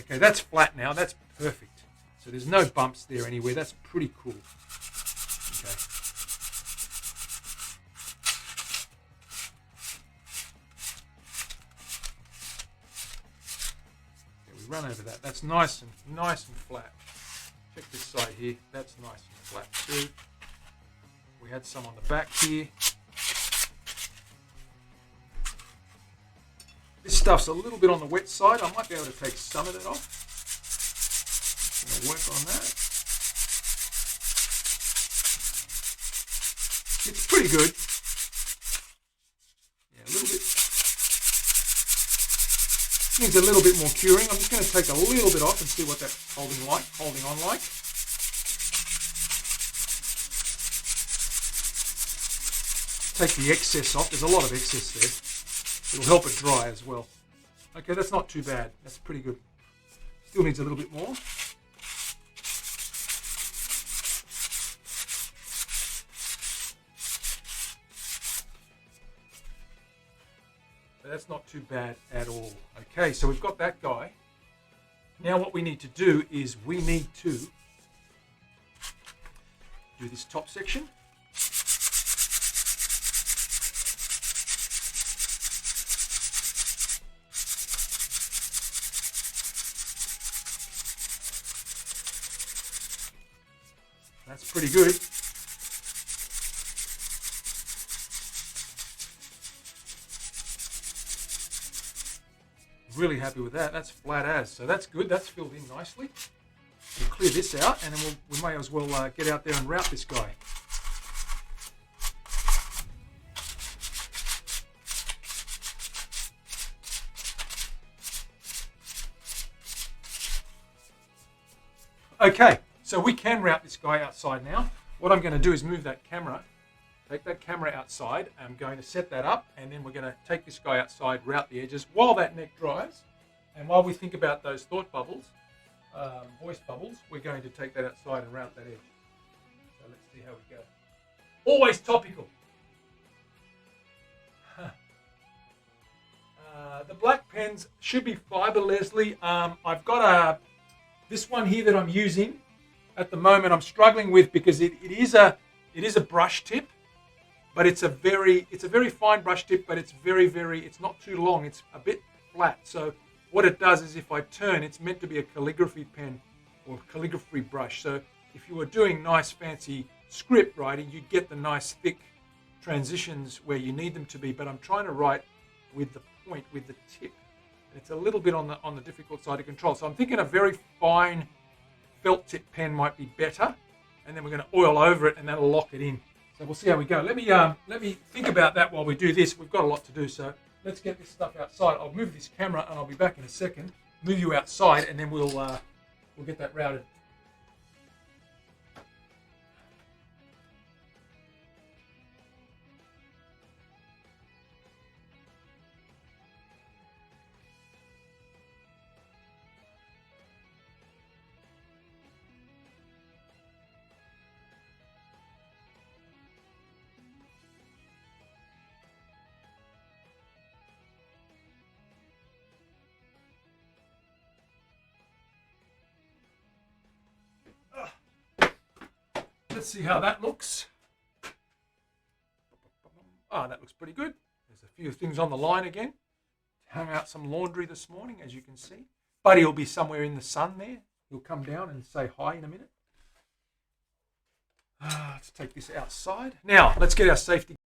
Okay, that's flat now. That's perfect. So there's no bumps there anywhere. That's pretty cool. Okay. Yeah, we run over that. That's nice and flat. Check this side here. That's nice and flat too. We had some on the back here. This stuff's a little bit on the wet side. I might be able to take some of it off. I'm going to work on that. It's pretty good. Yeah, a little bit. Needs a little bit more curing. I'm just going to take a little bit off and see what that's holding on like. Take the excess off. There's a lot of excess there. It'll help it dry as well. Okay, that's not too bad. That's pretty good. Still needs a little bit more. But that's not too bad at all. Okay, so we've got that guy. Now what we need to do is we need to do this top section. That's pretty good. Really happy with that. That's flat as. So that's good. That's filled in nicely. We'll clear this out and then we may as well get out there and route this guy. Okay. So we can route this guy outside now. What I'm going to do is move that camera, take that camera outside. I'm going to set that up and then we're going to take this guy outside, route the edges while that neck dries. And while we think about those thought bubbles, voice bubbles, we're going to take that outside and route that edge. So let's see how we go. Always topical. The black pens should be fiber, Leslie. I've got this one here that I'm using. At the moment, I'm struggling with because it is a brush tip, but it's a very fine brush tip, but it's it's not too long. It's a bit flat. So what it does is if I turn, it's meant to be a calligraphy pen or calligraphy brush. So if you were doing nice fancy script writing, you'd get the nice thick transitions where you need them to be. But I'm trying to write with the point, with the tip. And it's a little bit on the difficult side to control. So I'm thinking a very fine felt tip pen might be better, and then we're going to oil over it and that'll lock it in. So we'll see how we go. Let me think about that while we do this. We've got a lot to do, so let's get this stuff outside. I'll move this camera and I'll be back in a second. Move you outside and then we'll get that routed. Let's see how that looks. Ah, that looks pretty good. There's a few things on the line again. Hung out some laundry this morning, as you can see. Buddy will be somewhere in the sun there. He'll come down and say hi in a minute. Let's take this outside. Now, let's get our safety